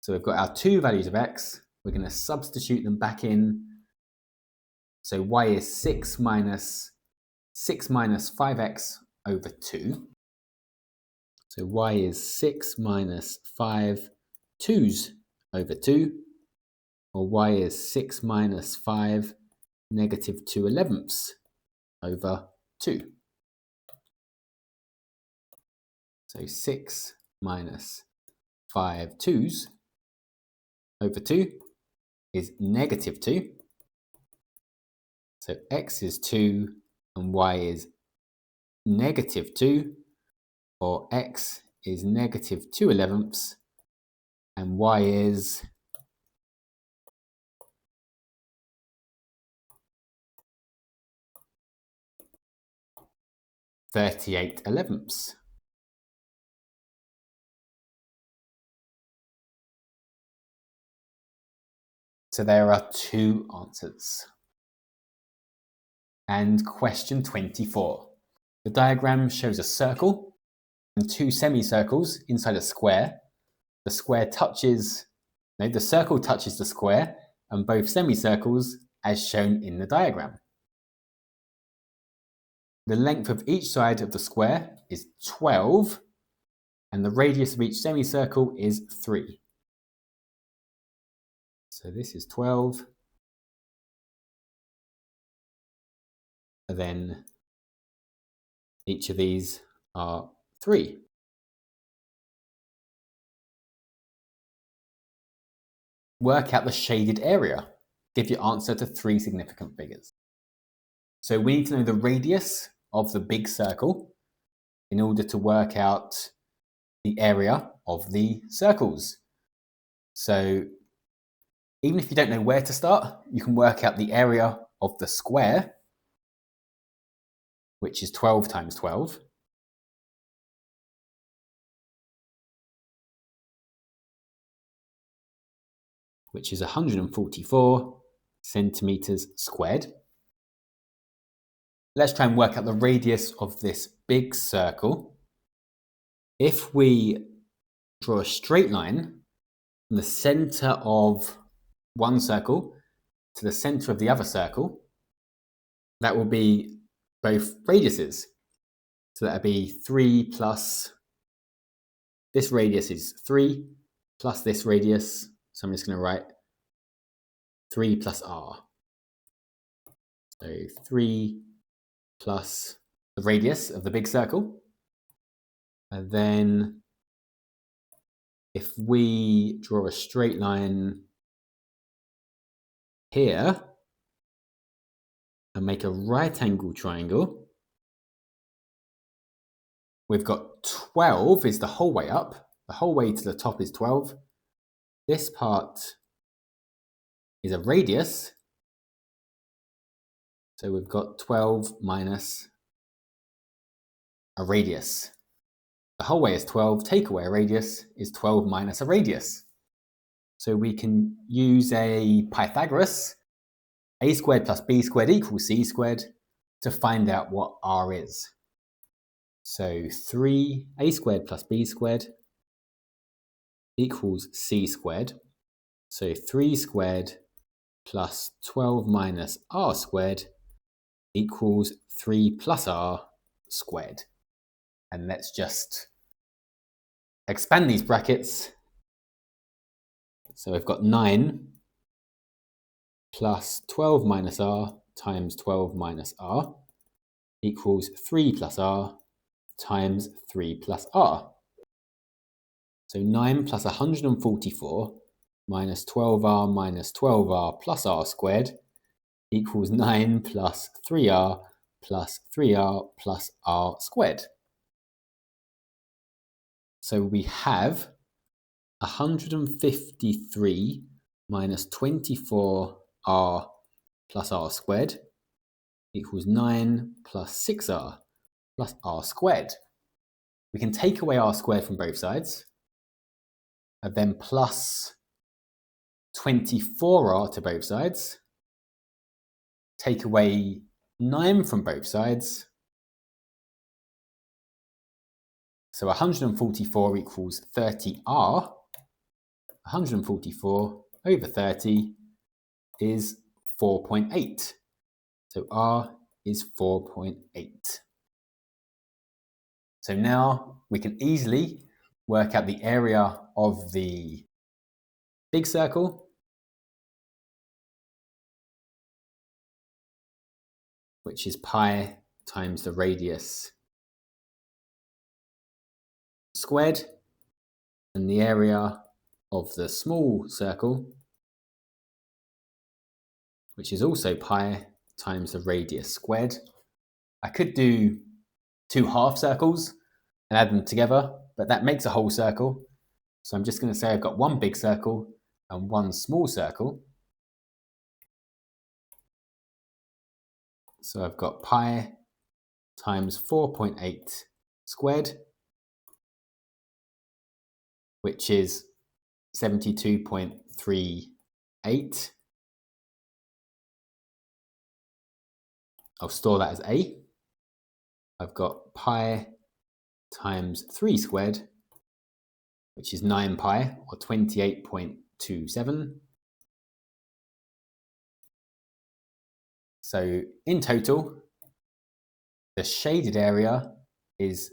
So we've got our two values of x. We're going to substitute them back in. So y is 6 minus 5x over 2. So y is 6 minus 5 2s over 2, or y is 6 minus 5 negative 2 elevenths over 2. So 6 minus 5 2s over 2 is negative 2. So x is 2 and y is negative 2, or x is negative 2 elevenths and y is .38 elevenths. So there are two answers. And question 24. The diagram shows a circle and two semicircles inside a square. The circle touches the square and both semicircles as shown in the diagram. The length of each side of the square is 12 and the radius of each semicircle is 3. So this is 12. And then each of these are 3. Work out the shaded area. Give your answer to 3 significant figures. So we need to know the radius of the big circle in order to work out the area of the circles. So even if you don't know where to start, you can work out the area of the square, which is 12 times 12. Which is 144 centimeters squared. Let's try and work out the radius of this big circle. If we draw a straight line from the center of one circle to the center of the other circle, that will be both radiuses. So that would be 3 plus, this radius is 3 plus this radius. So I'm just going to write 3 plus r. So 3 plus the radius of the big circle. And then if we draw a straight line here and make a right angle triangle, we've got 12 is the whole way up. The whole way to the top is 12. This part is a radius. So we've got 12 minus a radius. The whole way is 12, take away a radius is 12 minus a radius. So we can use a Pythagoras, a squared plus b squared equals c squared, to find out what r is. So 3a squared plus b squared equals c squared. So 3 squared plus 12 minus r squared equals 3 plus r squared. And let's just expand these brackets. So we've got 9 plus 12 minus r times 12 minus r equals 3 plus r times 3 plus r. So 9 plus 144 minus 12r plus r squared equals 9 plus 3r plus 3r plus r squared. So we have 153 minus 24r plus r squared equals 9 plus 6r plus r squared. We can take away r squared from both sides, and then plus 24r to both sides. Take away 9 from both sides. So 144 equals 30r. 144 over 30 is 4.8. So r is 4.8. So now we can easily work out the area of the big circle, which is pi times the radius squared, and the area of the small circle, which is also pi times the radius squared. I could do 2 half circles and add them together, but that makes a whole circle. So I'm just going to say I've got one big circle and one small circle. So I've got pi times 4.8 squared, which is 72.38. I'll store that as A. I've got pi times 3 squared, which is 9 pi, or 28.27. So in total, the shaded area is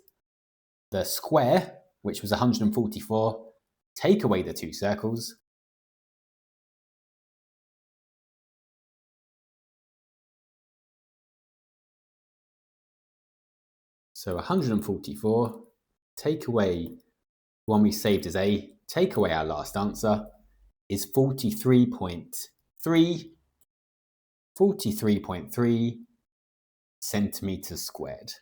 the square, which was 144, take away the 2 circles, so 144, take away one we saved as A, take away our last answer, is 43.3 centimeters squared.